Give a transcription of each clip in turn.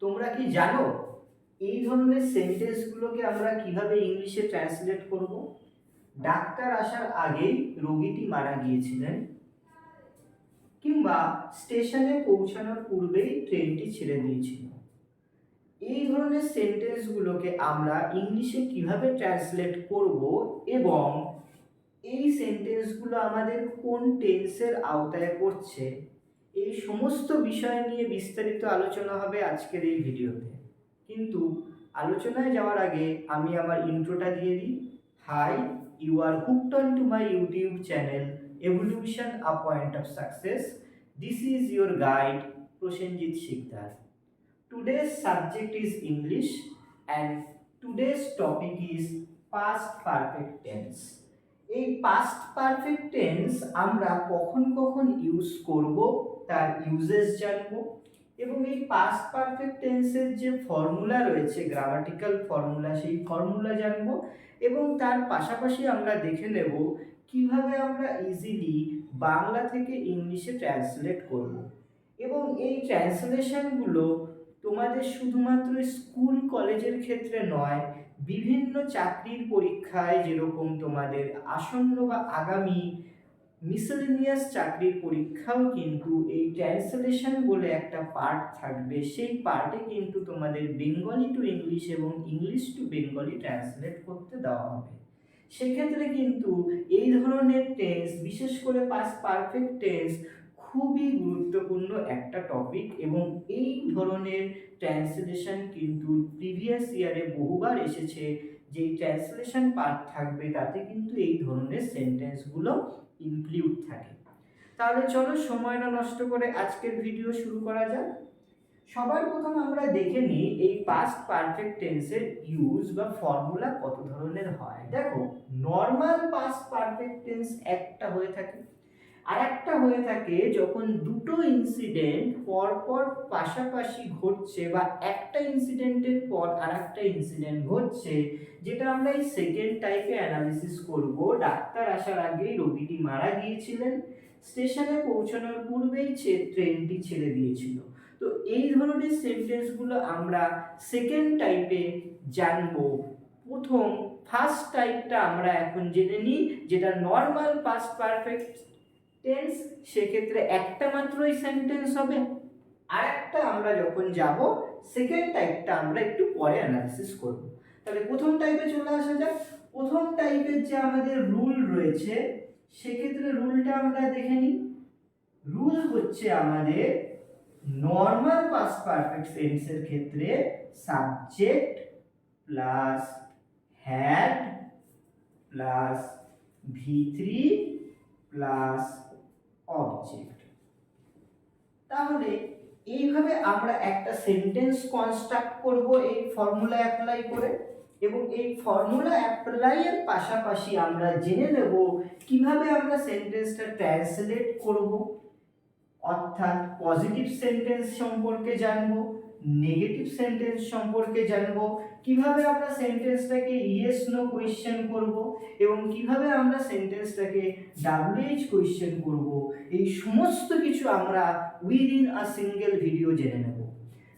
তোমরা কি জানো এই ধরনের সেন্টেন্সগুলোকে আমরা কিভাবে ইংলিশে ট্রান্সলেট করব? ডাক্তার আসার আগেই রোগীটি মারা গিয়েছিলেন, কিংবা স্টেশনে পৌঁছানোর পূর্বেই ট্রেনটি ছেড়ে দিয়েছিল। এই ধরনের সেন্টেন্সগুলোকে আমরা ইংলিশে কিভাবে ট্রান্সলেট করব এবং এই সেন্টেন্সগুলো আমাদের কোন টেন্সের আওতায় পড়ছে, এই সমস্ত বিষয় নিয়ে বিস্তারিত আলোচনা হবে আজকের এই ভিডিওতে। কিন্তু আলোচনায় যাওয়ার আগে আমি আমার ইন্ট্রোটা দিয়ে দিই। Hi, you are hooked on to my YouTube channel evolution a point of success. This is your guide Prosenjit Sikdar. Today's subject is English and today's topic is past perfect tense. এই past perfect tense আমরা কখন কখন use করব তার uses জানব, এবং এই past perfect tense এর যে ফর্মুলা রয়েছে, গ্রামাটিক্যাল ফর্মুলা, সেই ফর্মুলা জানব, এবং তার পাশাপাশি আমরা দেখে নেব কিভাবে আমরা ইজিলি বাংলা থেকে ইংলিশে ট্রান্সলেট করব। এবং এই ট্রান্সলেশনগুলো তোমাদের শুধুমাত্র স্কুল কলেজের ক্ষেত্রে নয়, বিভিন্ন চাকরির পরীক্ষায়, যেরকম তোমাদের আসন্ন বা আগামী মিসেলেনিয়াস চাকরির পরীক্ষাও কিন্তু এই ট্রান্সলেশন বলে একটা পার্ট থাকবে। সেই পার্টে কিন্তু তোমাদের বেঙ্গলি টু ইংলিশ এবং ইংলিশ টু বেঙ্গলি ট্রান্সলেট করতে দেওয়া হবে। সেক্ষেত্রে কিন্তু এই ধরনের টেন্স, বিশেষ করে পাস্ট পারফেক্ট টেন্স, খুবই গুরুত্বপূর্ণ একটা টপিক, এবং এই ধরনের ট্রান্সলেশন কিন্তু প্রিভিয়াস ইয়ারে বহুবার এসেছে। যেই ট্রান্সলেশন পার্ট থাকবে তাতে কিন্তু এই ধরনের সেন্টেন্সগুলো ইনক্লুড থাকে। তাহলে চলো সময় না নষ্ট করে আজকের ভিডিও শুরু করা যাক। সবার প্রথম আমরা দেখে নিই এই পাস্ট পারফেক্ট টেন্সের ইউজ বা ফর্মুলা কত ধরনের হয়। দেখো, নর্মাল পাস্ট পারফেক্ট টেন্স একটা হয়ে থাকে, আর একটা হয়ে থাকে যখন দুটো ইনসিডেন্ট পরপর পাশাপাশি ঘটছে, বা একটা ইনসিডেন্টের পর আর একটা ইনসিডেন্ট ঘটছে, যেটা আমরা এই সেকেন্ড টাইপে অ্যানালিসিস করব। ডাক্তার আসার আগেই রোগীটি মারা গিয়েছিলেন, স্টেশনে পৌঁছানোর পূর্বেই ট্রেনটি ছেড়ে দিয়েছিল। তো এই ধরনের সেন্টেন্সগুলো আমরা সেকেন্ড টাইপে জানবো। প্রথম ফার্স্ট টাইপটা আমরা এখন জেনে নিই, যেটা নর্মাল পাস্ট পারফেক্ট টেন্স। সেক্ষেত্রে একটা মাত্রই সেন্টেন্স হবে। আর একটা আমরা যখন যাব, সেকেন্ড টাইপটা আমরা একটু পরে অ্যানালিসিস করব। তাহলে প্রথম টাইপে চলে আসা যাক। প্রথম টাইপের যে আমাদের রুল রয়েছে, সেক্ষেত্রে রুলটা আমরা দেখে নিই। রুল হচ্ছে আমাদের নর্মাল পাস্ট পারফেক্ট টেন্সের ক্ষেত্রে subject plus had plus V3 plus object. তাহলে এইভাবে আমরা একটা সেন্টেন্স কনস্ট্রাক্ট করব এই ফর্মুলা অ্যাপ্লাই করে, এবং এই ফর্মুলা অ্যাপ্লাইয়ের পাশাপাশি আমরা জেনে নেব কিভাবে আমরা সেন্টেন্সটা ট্রান্সলেট করব। অর্থাৎ পজিটিভ সেন্টেন্স সম্পর্কে জানবো, নেগেটিভ সেন্টেন্স সম্পর্কে জানবো, কিভাবে আমরা সেন্টেন্সটাকে ইয়েস নো কোয়েশ্চেন করব, এবং কিভাবে আমরা সেন্টেন্সটাকে WH কোয়েশ্চেন করব। এই সমস্ত কিছু আমরা উইদিন আ সিঙ্গেল ভিডিও জেনে নেব।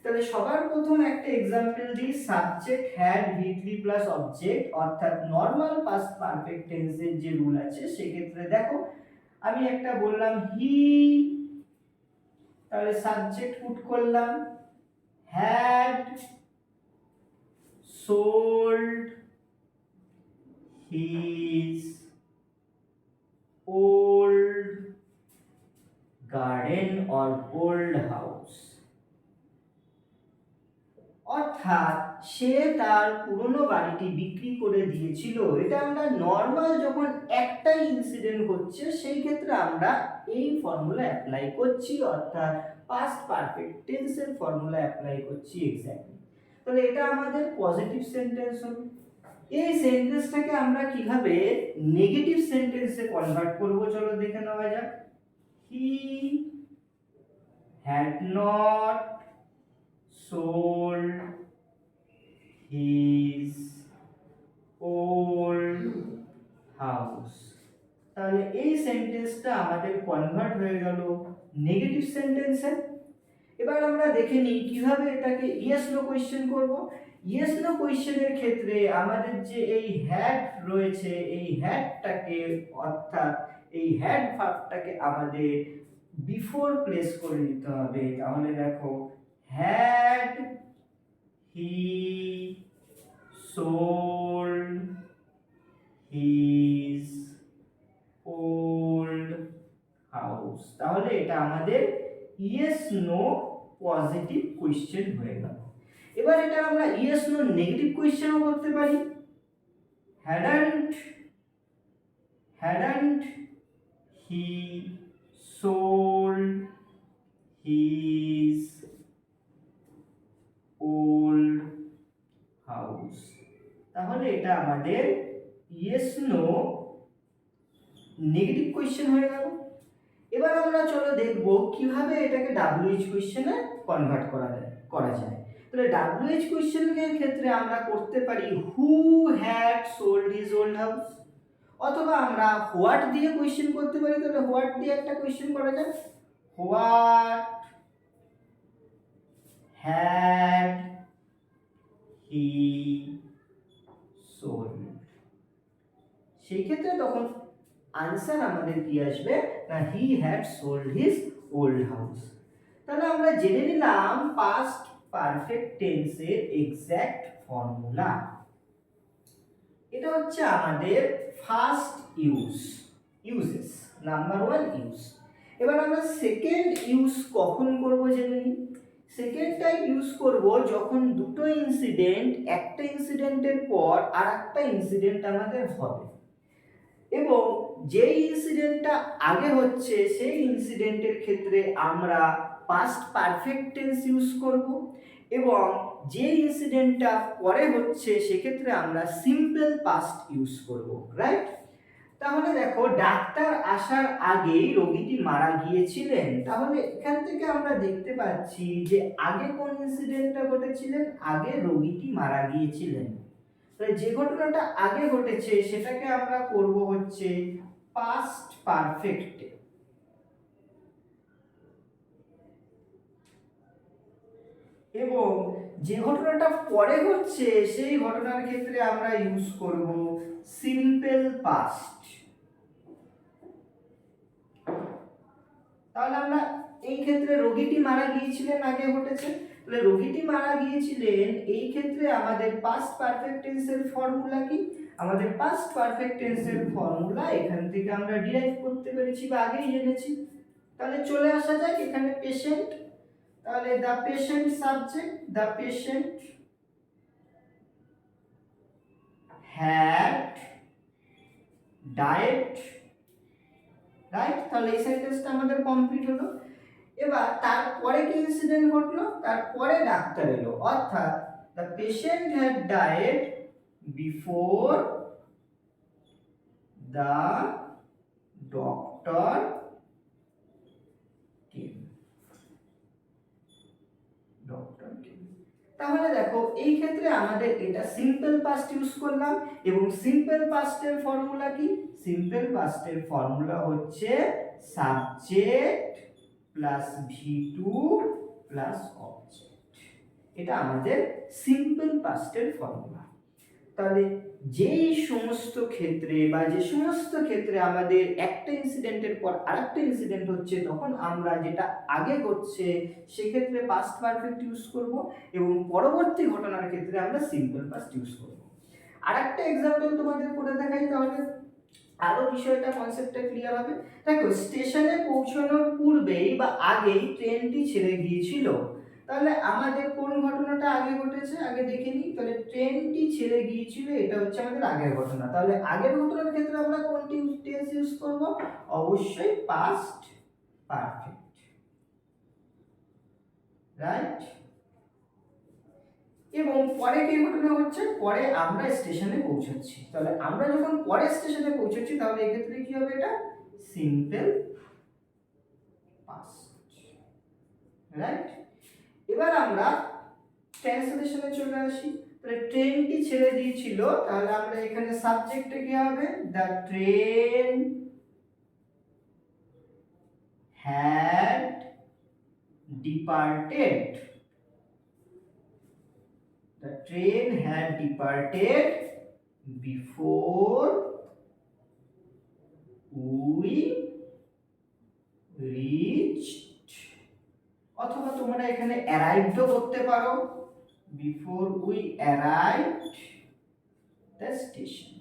তাহলে সবার প্রথম একটা এক্সাম্পল দিই। Subject had V3 plus object, অর্থাৎ নর্মাল পাস্ট পারফেক্ট টেন্সের যে রুল আছে, সেক্ষেত্রে দেখো আমি একটা বললাম হি, তাহলে সাবজেক্ট পুট করলাম had sold his old garden or old house. অর্থাৎ সে তার পুরনো বাড়িটি বিক্রি করে দিয়েছিল। এটা আমরা নর্মাল যখন একটাই ইনসিডেন্ট হচ্ছে, সেই ক্ষেত্রে আমরা এই ফর্মুলা অ্যাপ্লাই করছি, অর্থাৎ পাস্ট পারফেক্ট টেন্সের ফর্মুলা অ্যাপ্লাই করছি এক্স্যাক্টলি। তাহলে এটা আমাদের পজিটিভ সেন্টেন্স হবে। এই সেন্টেন্সটাকে আমরা কিভাবে নেগেটিভ সেন্টেন্সে কনভার্ট করব চলো দেখে নেওয়া যাক। He had not sold his old house। তাহলে এই সেন্টেন্সটা আমাদের কনভার্ট হয়ে গেল নেগেটিভ সেন্টেন্সে। এবার আমরা দেখে নিই কিভাবে এটাকে ইয়েস নো কোয়েশ্চেন করব। ইয়েস নো কোয়েশ্চেনের ক্ষেত্রে আমাদের যে এই হ্যাড রয়েছে, এই হ্যাডটাকে অর্থাৎ এই হ্যাড ভার্বটাকে আমাদের বিফোর প্লেস করে দিতে হবে। তাহলে দেখো, had he sold his old house, তাহলে এটা আমাদের ইয়েস নো পজিটিভ কোয়েশ্চেন হয়ে গেল। এবার এটা আমরা ইয়েস নো নেগেটিভ কোয়েশ্চেনও করতে পারি। hadn't he sold his old house, তাহলে এটা আমাদের ইয়েস নো নেগেটিভ কোয়েশ্চেন হয়ে গেল। এবার আমরা চলো দেখব কিভাবে এটাকে WH কোয়েশ্চেনে কনভার্ট করা যায়। তাহলে WH কোয়েশ্চেনের ক্ষেত্রে আমরা করতে পারি who had sold his old house, অথবা আমরা হোয়াট দিয়ে কোয়েশ্চেন করতে পারি। তাহলে হোয়াট দিয়ে একটা কোয়েশ্চেন করা যায়, হোয়াট হ্যাড হি সোল্ড, সেই ক্ষেত্রে তখন আনসার আমাদের কি আসবে না, he had sold his old house. তাহলে আমরা জেনে নিলাম পাস্ট পারফেক্ট টেন্সের এক্সাক্ট ফর্মুলা। এটা হচ্ছে আমাদের ফার্স্ট ইউজেস, নাম্বার 1 ইউজ। এবার আমরা সেকেন্ড ইউজ কখন করব জেনে নিই। সেকেন্ড টাইপ ইউজ করব যখন দুটো ইনসিডেন্ট, একটা ইনসিডেন্টের পর আরেকটা ইনসিডেন্ট আমাদের হবে, এবং যেই ইনসিডেন্টটা আগে হচ্ছে সেই ইনসিডেন্টের ক্ষেত্রে আমরা পাস্ট পারফেক্ট টেন্স ইউজ করব, এবং যে ইনসিডেন্টটা পরে হচ্ছে সেক্ষেত্রে আমরা সিম্পল পাস্ট ইউজ করব, রাইট। তাহলে দেখো, ডাক্তার আসার আগেই রোগীটি মারা গিয়েছিলেন। তাহলে এখান থেকে আমরা দেখতে পাচ্ছি যে আগে কোন ইনসিডেন্টটা ঘটেছিলেন, আগে রোগীটি মারা গিয়েছিলেন। তাহলে যে ঘটনাটা আগে ঘটেছে সেটাকে আমরা করব হচ্ছে পাস্ট পারফেক্টে, এবং যে ঘটনাটা পরে হচ্ছে সেই ঘটনার ক্ষেত্রে আমরা ইউজ করব সিম্পল পাস্ট। তাহলে আমরা এই ক্ষেত্রে রোগীটি মারা গিয়েছিলেন আগে ঘটেছে, তাহলে রোগীটি মারা গিয়েছিলেন, এই ক্ষেত্রে আমাদের পাস্ট পারফেক্ট টেন্সের ফর্মুলা কি, আমাদের পাস্ট পারফেক্ট টেন্সের ফর্মুলা এখান থেকে আমরা ডিরাইভ করতে পেরেছি বা আগেই জেনেছি। তাহলে চলে আসা যাক এখানে পেশেন্ট। তাহলে the patient subject, the patient had died, right. তাহলে এই সেন্টেন্সটা আমাদের কমপ্লিট হলো। এবার তারপরে কি ইনসিডেন্ট ঘটলো, তারপরে ডাক্তার এলো, অর্থাৎ the patient had died before the doctor came, তাহলে দেখো এই ক্ষেত্রে আমাদের এটা সিম্পল পাস্ট ইউজ করলাম, এবং সিম্পল পাস্টের ফর্মুলা কি, সিম্পল পাস্টের ফর্মুলা হচ্ছে subject plus V2 plus object, এটা আমাদের সিম্পল পাস্টের ফর্মুলা। তাহলে যেই সমস্ত ক্ষেত্রে বা যে সমস্ত ক্ষেত্রে আমাদের একটা ইনসিডেন্টের পর আরেকটা ইনসিডেন্ট হচ্ছে, তখন আমরা যেটা আগে ঘটছে সেক্ষেত্রে পাস্ট পারফেক্ট ইউজ করব, এবং পরবর্তী ঘটনার ক্ষেত্রে আমরা সিম্পল পাস্ট ইউজ করব। আরেকটা এক্সাম্পল তোমাদের করে দেখাই, তাহলে আরো বিষয়টা কনসেপ্টটা ক্লিয়ার হবে। দেখো, স্টেশনে পৌঁছানোর পূর্বেই বা আগেই ট্রেনটি ছেড়ে গিয়েছিল। তাহলে আমাদের কোন ঘটনাটা আগে ঘটেছে আগে দেখে নিই। তাহলে ট্রেনটি ছেড়ে গিয়েছিল, এটা হচ্ছে আমাদের আগের ঘটনা। তাহলে আগের ঘটনার ক্ষেত্রে আমরা কোনটি টেন্স ইউজ করব, অবশ্যই পাস্ট পারফেক্ট, রাইট। এবং পরে কি ঘটনা হচ্ছে, পরে আমরা স্টেশনে পৌঁছাচ্ছি। তাহলে আমরা যখন পরে স্টেশনে পৌঁছাচ্ছি তাহলে এই ক্ষেত্রে কি হবে, এটা সিম্পল পাস্ট, রাইট। এবার আমরা ট্রান্সলেশনে চলে আসি। তাহলে ট্রেনটি ছেড়ে দিয়েছিল, তাহলে আমরা এখানে সাবজেক্টে কি হবে, the train had departed. The train had departed before we reached, অথবা তোমরা এখানে arrived করতে পারো, before we arrived the station.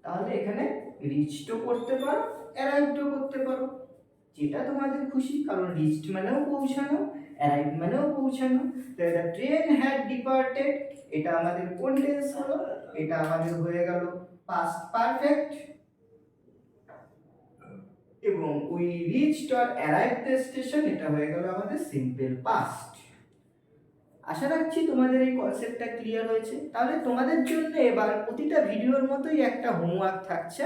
তাহলে এখানে reached করতে পারো, arrived করতে পারো, যেটা তোমাদের খুশি, কারণ reached মানেও পৌঁছানো, arrived মানেও পৌঁছানো। তো the train had departed, এটা আমাদের কোন টেন্স হলো? এটা আমাদের হয়ে গেল past perfect। এবং we reached or arrived the station, এটা হয়ে গেল আমাদের সিম্পল পাস্ট। আশা রাখছি তোমাদের এই কনসেপ্টটা ক্লিয়ার হয়েছে। তাহলে তোমাদের জন্য এবার প্রতিটা ভিডিওর মতোই একটা হোমওয়ার্ক থাকছে,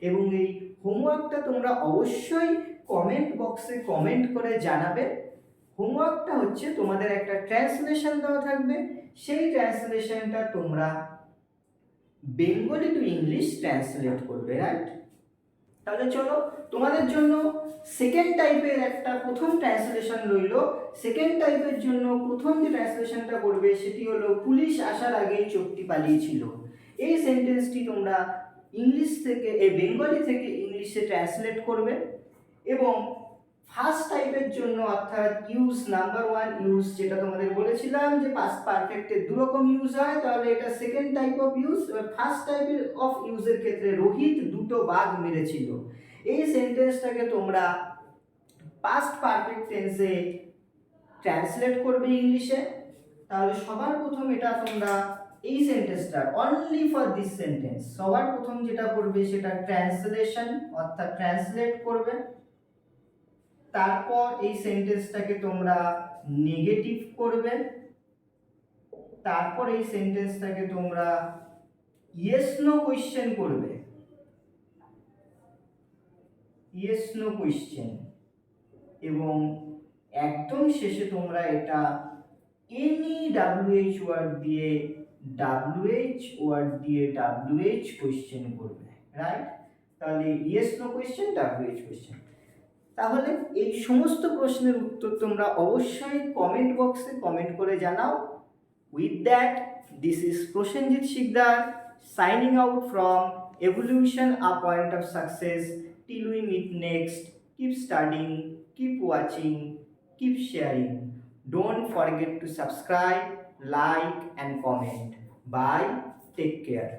এবং এই হোমওয়ার্কটা তোমরা অবশ্যই কমেন্ট বক্সে কমেন্ট করে জানাবে। হোমওয়ার্কটা হচ্ছে তোমাদের একটা ট্রান্সলেশন দেওয়া থাকবে, সেই ট্রান্সলেশনটা তোমরা বেঙ্গলি টু ইংলিশ ট্রান্সলেট করবে, রাইট? তাহলে চলো তোমাদের জন্য সেকেন্ড টাইপের একটা প্রথম ট্রান্সলেশন রইল। সেকেন্ড টাইপের জন্য প্রথম যে ট্রান্সলেশনটা করবে সেটি হলো পুলিশ আসার আগেই চোরটি পালিয়েছিল। এই সেন্টেন্সটি তোমরা ইংলিশ থেকে বেঙ্গলি থেকে ইংলিশে ট্রান্সলেট করবে। এবং ফার্স্ট টাইপের জন্য অর্থাৎ ইউজ নাম্বার 1 ইউজ, যেটা তোমাদের বলেছিলাম যে পাস্ট পারফেক্টের দু রকম ইউজ হয়, তাহলে এটা second type of use. First টাইপের অফ ইউজের ক্ষেত্রে রোহিত দুটো বাঘ মেরেছিল, এই সেন্টেন্সটাকে তোমরা পাস্ট পারফেক্ট টেন্সে ট্রান্সলেট করবে ইংলিশে। তাহলে সবার প্রথম এটা তোমরা এই সেন্টেন্সটা অনলি ফর দিস সেন্টেন্স সবার প্রথম যেটা করবে সেটা ট্রান্সলেশন অর্থাৎ ট্রান্সলেট করবে। তারপর এই সেন্টেন্সটাকে তোমরা নেগেটিভ করবে, তারপর এই সেন্টেন্সটাকে তোমরা ইয়েস নো কোশ্চেন করবে, ইয়েস নো কোশ্চেন, এবং একদম শেষে তোমরা এটা এনি WH ওয়ার্ড দিয়ে WH কোশ্চেন করবে, রাইট? তাহলে yes no question WH question. তাহলে এই সমস্ত প্রশ্নের উত্তর তোমরা অবশ্যই কমেন্ট বক্সে কমেন্ট করে জানাও। With that, this is Prosenjit Sikdar signing out from Evolution, a point of success. Till we meet next, keep studying, keep watching, keep sharing. Don't forget to subscribe, like and comment. Bye, take care.